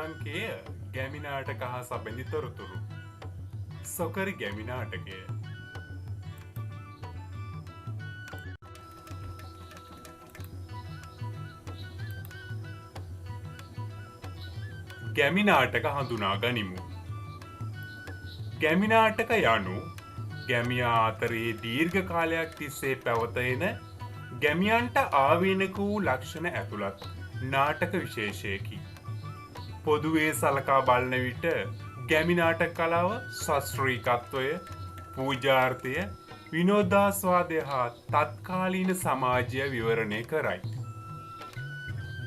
ශ්‍රීලංකේය ගැමි නාටක හා සබැඳි තොරතුරු. සොකරි ගැමි නාටකය. ගැමි නාටක හඳුනා ගනිමු. ගැමි නාටක යනු ගැමියා අතරේ දීර්ඝ කාලයක් තිස්සේ පැවත එන ගැමියන්ට ආවේනික වූ ලක්ෂණ ඇතුළත් නාටක විශේෂයකි. පොදුවේ සලකා බලන විට ගැමි නාටක කලාව ශාස්ත්‍රීයත්වය, පූජාර්ථය, විනෝදාස්වාදය හා තත්කාලීන සමාජය විවරණය කරයි.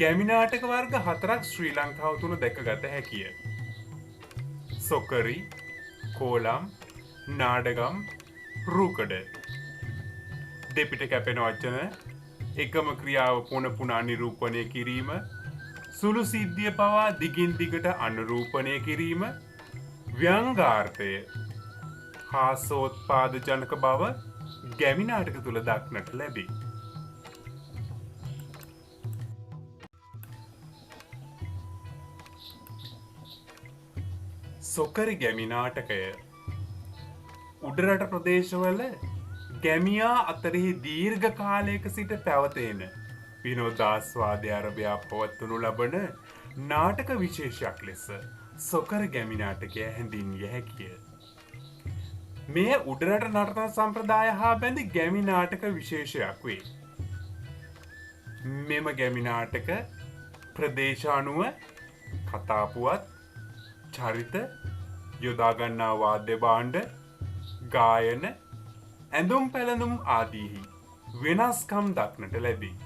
ගැමි නාටක වර්ග 4ක් ශ්‍රී ලංකාව තුළ දැකගත හැකිය. සොකරි, කෝලම්, නාඩගම්, රූකඩ. දෙපිට කැපෙන වචන, එකම ක්‍රියාව පුන පුනා නිරූපණය කිරීම, සුළු සිද්ධිය පවා දිගින් දිගට අනුරූපණය කිරීම, ව්‍යංගාර්ථය, හාසෝත්පාද ජනක බව ගැමි නාටක තුළ දක්නට ලැබේ. සොකරි ගැමි නාටකය උඩරට ප්‍රදේශවල ගැමියා අතරෙහි දීර්ඝ කාලයක සිට පැවතෙන විනෝදාස්වාදය අරබයා පවත්වනු ලබන නාටක විශේෂයක් ලෙස සොකර ගැමි නාටකය හැඳින්විය හැකිය. මෙය උඩරට නර්තන සම්ප්‍රදාය හා බැඳි ගැමි නාටක විශේෂයක් වේ. මෙම ගැමි නාටක ප්‍රදේශ අනුව කතාපුවත්, චරිත, යොදාගන්නා වාද්‍ය භාණ්ඩ, ගායන, ඇඳුම් පැළඳුම් ආදීහි වෙනස්කම් දක්නට ලැබේ.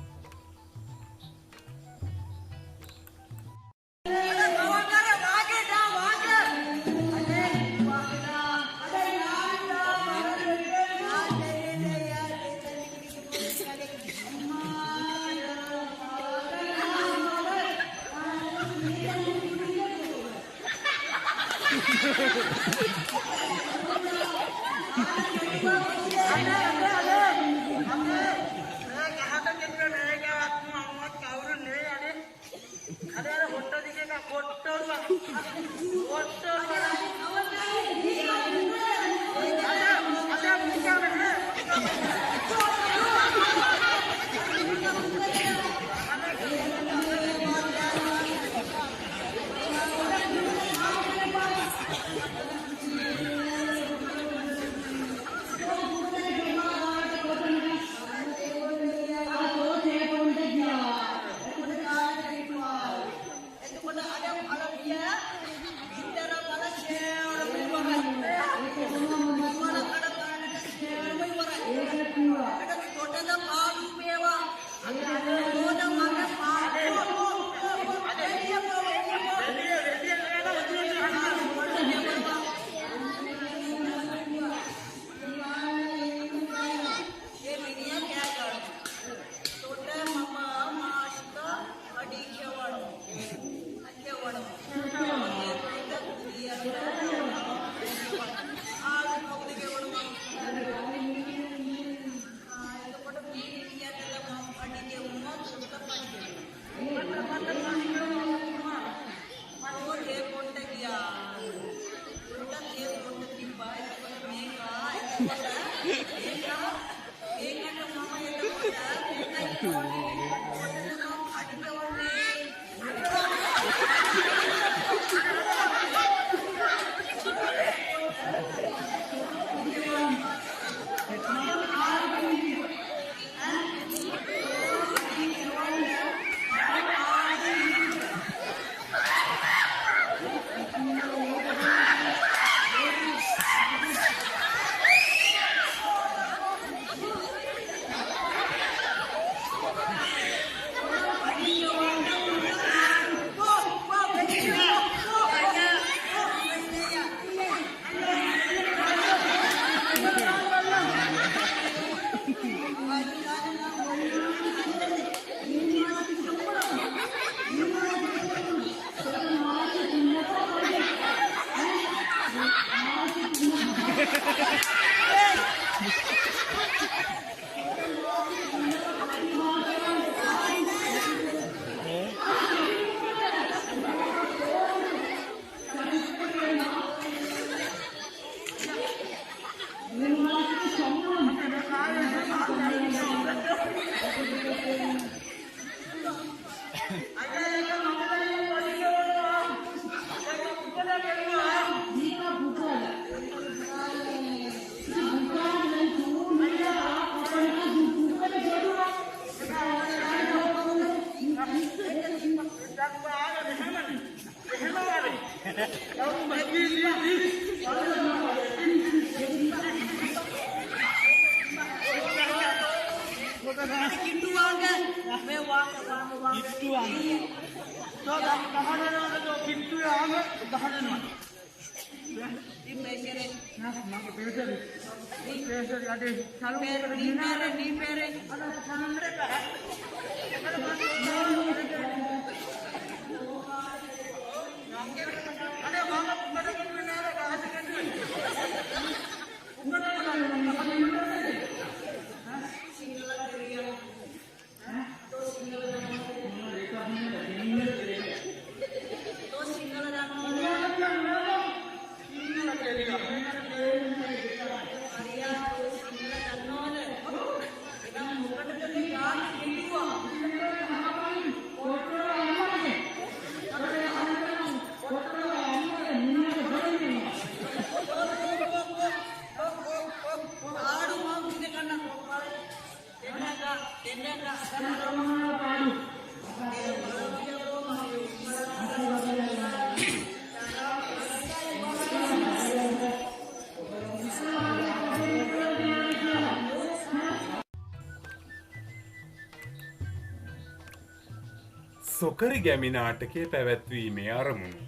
සොකරි ගැමි නාටකය පැවැත්වීමේ අරමුණු.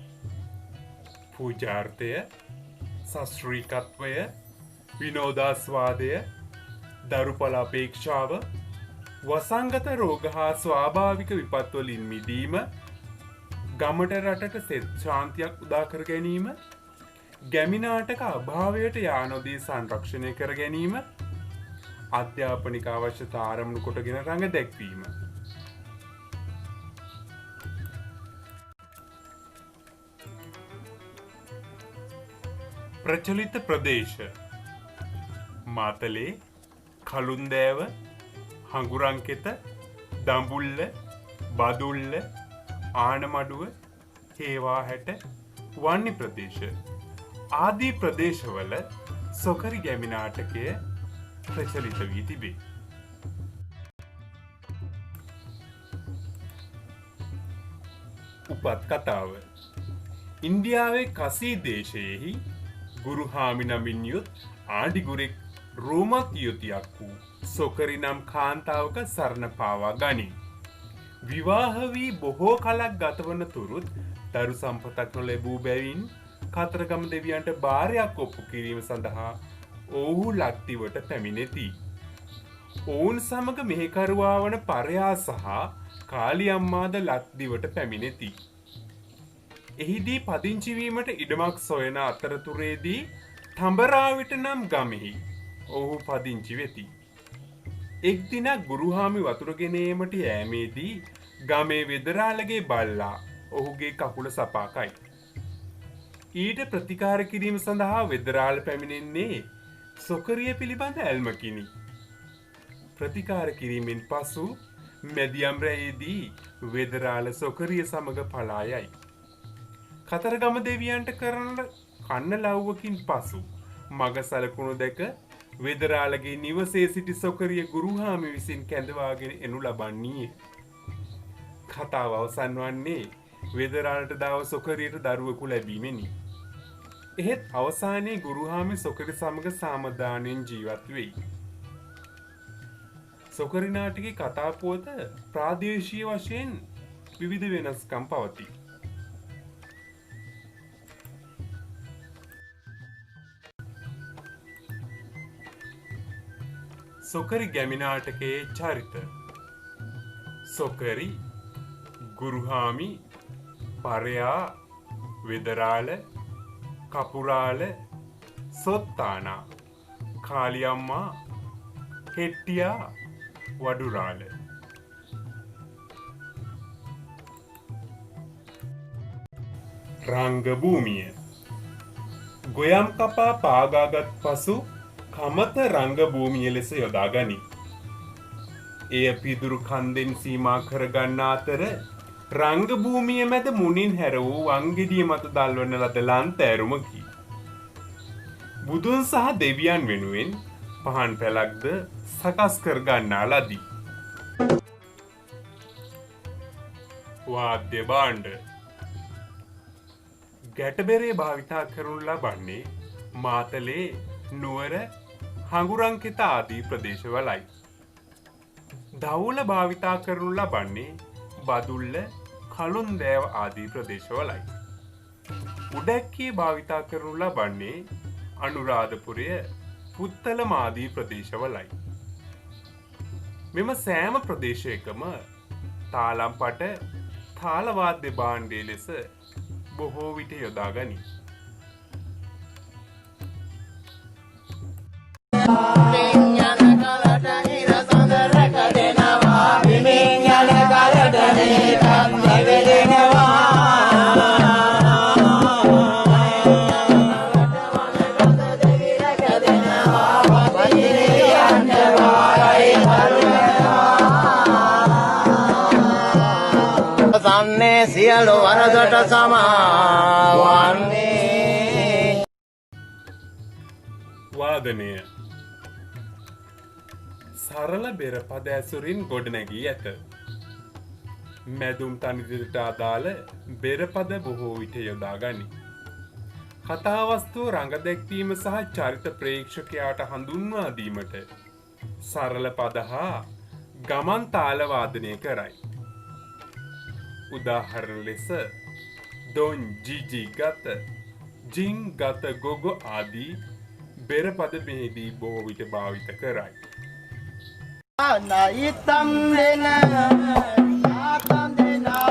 පූජාර්ථය, සශ්‍රීකත්වය, විනෝදාස්වාදය, දරුඵල අපේක්ෂාව, වසංගත රෝග හා ස්වාභාවික විපත්වලින් මිදීම, ගමට රටට සෙත් ශාන්තියක් උදාකර ගැනීම, ගැමි නාටක අභාවයට යානොදී සංරක්ෂණය කර ගැනීම, අධ්‍යාපනික අවශ්‍යතා ආරමුණු කොටගෙන රඟ දැක්වීම. ප්‍රචලිත ප්‍රදේශ මාතලේ, කළුන්දෑව, හඟුරංකෙත, දඹුල්ල, බදුල්ල, ආනමඩුව, හේවාහැට, වන්නි ප්‍රදේශ ආදී ප්‍රදේශවල සොකරි ගැමි නාටකය ප්‍රචලිත වී තිබේ. උපත් කතාව. ඉන්දියාවේ කසී දේශයෙහි ගුරුහාමි නමින් යුත් ආඩිගුරෙක් රෝමත් යුතියක් වූ සොකරි නම් කාන්තාවක සරණ පාවා ගනී. විවාහ වී බොහෝ කලක් ගතවන තුරුත් දරු සම්පතක් නොලැබූ බැවින් කතරගම දෙවියන්ට භාරයක් ඔප්පු කිරීම සඳහා ඔවුහු ලක්දිවට පැමිණෙති. ඔවුන් සමග මෙහෙකරුවා වන පරයා සහ කාලියම්මාද ලක්දිවට පැමිණෙති. එහිදී පදිංචිවීමට ඉඩමක් සොයන අතරතුරේදී තඹරාවිට නම් ගමෙහි ඔහු පදිංචි වෙති. එක් දිනක් ගුරුහාමි වතුරගෙන ඒමට යෑමේදී ගමේ වෙදරාලගේ බල්ලා ඔහුගේ කකුල සපාකයි. ඊට ප්‍රතිකාර කිරීම සඳහා වෙදරාල පැමිණෙන්නේ සොකරිය පිළිබඳ ඇල්මකිනි. ප්‍රතිකාර කිරීමෙන් පසු මැදියම් රැයේදී වෙදරාල සොකරිය සමග පලා යයි. කතරගම දෙවියන්ට කරන කන්න ලව්වකින් පසු මග සලකුණු දැක වෙදරාලගේ නිවසේ සිටි සොකරිය ගුරුහාමි විසින් කැඳවාගෙන එනු ලබන්නීය. කතාව අවසන් වන්නේ වෙදරාලට දාව සොකරියට දරුවෙකු ලැබීමෙනි. එහෙත් අවසානයේ ගුරුහාමි සොකරි සමග සාමදානයෙන් ජීවත් වෙයි. සොකරි නාටකයේ කතා පුවත ප්‍රාදේශීය වශයෙන් විවිධ වෙනස්කම් පවතී. සොකරි ගැමි නාටකයේ චරිත. සොකරි, ගුරුහාමි, පරයා, වෙදරාල, කපුරාල, සොත්තානා, කාලියම්මා, හෙට්ටියා, වඩුරාල. රංග භූමිය. ගොයම් කපා පාගාගත් පසු කමත රංග භූමිය ලෙස යොදා ගනී. එය පිදුරු කන්දෙන් සීමා කරගන්න අතර රංග භූමිය මැද මුණින් හැර වූ වංගෙඩිය මත දල්වන ලද ලන්තෑරුමකි. බුදුන් සහ දෙවියන් වෙනුවෙන් පහන් පැලක්ද සකස් කර ගන්නා ලදී. වාද්‍ය භාණ්ඩ. ගැටබෙරේ භාවිතා කරනු ලබන්නේ මාතලේ, නුවර, හඟුරංකිත ආදී ප්‍රදේශවලයි. දවුල භාවිතා කරනු ලබන්නේ බදුල්ල කළුන්දෑව ආදී ප්‍රදේශවලයි. උඩැක්කිය භාවිතා කරනු ලබන්නේ අනුරාධපුරය පුත්තලම ආදී ප්‍රදේශවලයි. මෙම සෑම ප්‍රදේශයකම තාලම්පට තාලවාද්‍ය භාණ්ඩය ලෙස බොහෝ විට යොදා ගනී. සියලු වරදට සමාවන්නේ. වාදනය සරල බෙර පද ඇසුරින් ගොඩනැගී ඇත. මැදුම් තනිදට අදාළ බෙරපද බොහෝ විට යොදා ගනි. කතාවස්තුව රඟ දැක්වීම සහ චරිත ප්‍රේක්ෂකයාට හඳුන්වා දීමට සරල පද හා ගමන් තාල වාදනය කරයි. උදාහරණ ලෙස දොන් ජිජි ගත ජිං ගත ගොගො ආදී බෙරපද මෙහිදී බොහෝ විට භාවිත කරයි. නයිතම් දෙන නාතම් දෙනා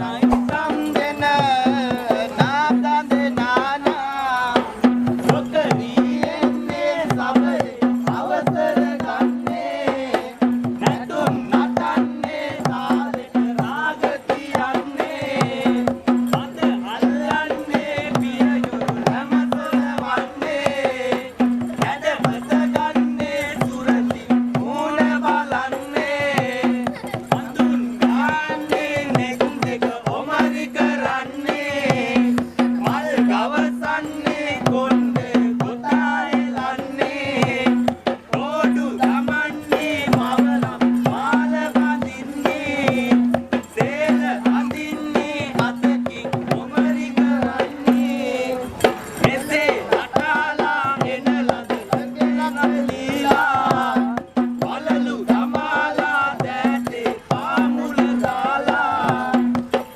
නයිතම් දෙන නාතම් දෙනා සොකරියෙන්නේ සමරේ අවසර ගන්නේ නැතුම් නටන්නේ තාලෙට රාග කියන්නේ අද අල්ලන්නේ පියයුරු හැමතොල වන්නේ නැදපත ගන්නේ සුරති මූණ බලන්නේ අඳුන් ගන්නේ නෙක් දෙක ඔමරි කරන්නේ මල් ගවසන්නේ කොණ්ඩ කොතා එලන්නේ රෝඩු දමන්නේ මවලම් මාල බඳින්නේ සේල අඳින්නේ අතකින් ඔමරි කරන්නේ මෙසේ නටාලා එන ලද ලීලා වලලු දමාලා දැටේ පාමුල දාලා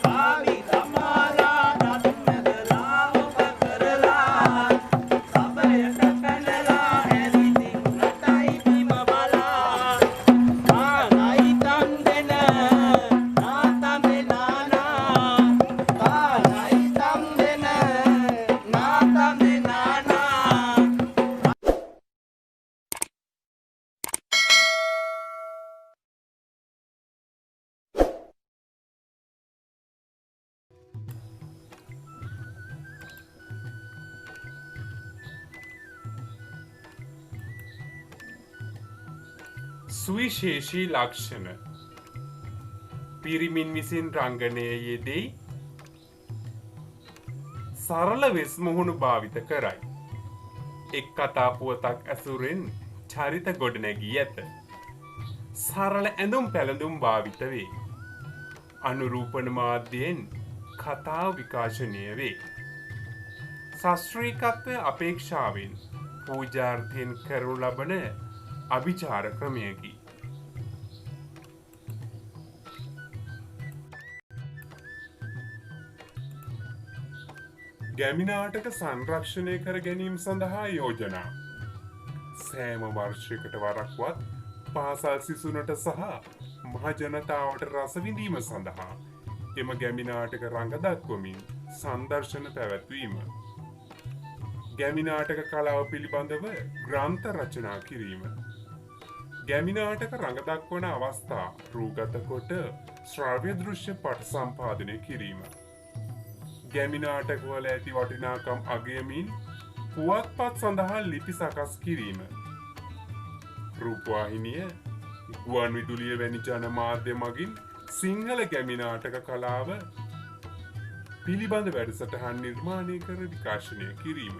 පාවි දමාලා නටනදලා ඔබ කරලා සබයට පැනලා ඇරිදින් නටයි බිම බලා ආනයිතන් දෙන නාතම් දෙනානා ආනයිතම් දෙන නාතම් දෙනානා. සුවිශේෂී ලක්ෂණ පිරිමින් විසින් රංගනයේ යෙදී සරල වෙස් මුහුණු භාවිත කරයි. එක් කතා පුවතක් ඇසුරෙන් චරිත ගොඩනැගී ඇත. සරල ඇඳුම් පැළඳුම් භාවිත වේ. අනුරූපන මාධ්‍යයෙන් කතාව විකාශනය වේ. ශාස්ත්‍රීයත්වය අපේක්ෂාවෙන් පූජාර්ථයෙන් කරනු ලබන අභිචාර ක්‍රමයකි. ගැමි නාටක සංරක්ෂණය කර ගැනීම සඳහා යෝජනා. සෑම වර්ෂයකට වරක්වත් පාසල් සිසුනට සහ මහජනතාවට රස විඳීම සඳහා එම ගැමි නාටක රඟ දක්වමින් සංදර්ශන පැවැත්වීම. ගැමි නාටක කලාව පිළිබඳව ග්‍රන්ථ රචනා කිරීම. ගැමි නාටක රඟ දක්වන අවස්ථා රූගත කොට ශ්‍රව්‍ය දෘශ්‍ය පට සම්පාදනය කිරීම. ගැමි නාටකවල ඇති වටිනාකම් අගයමින් පුවත්පත් සඳහා ලිපි සකස් කිරීම. රූපවාහිනිය ගුවන් විදුලිය වැනි ජනමාධ්‍ය මගින් සිංහල ගැමි නාටක කලාව පිළිබඳ වැඩසටහන් නිර්මාණය කර විකාශනය කිරීම.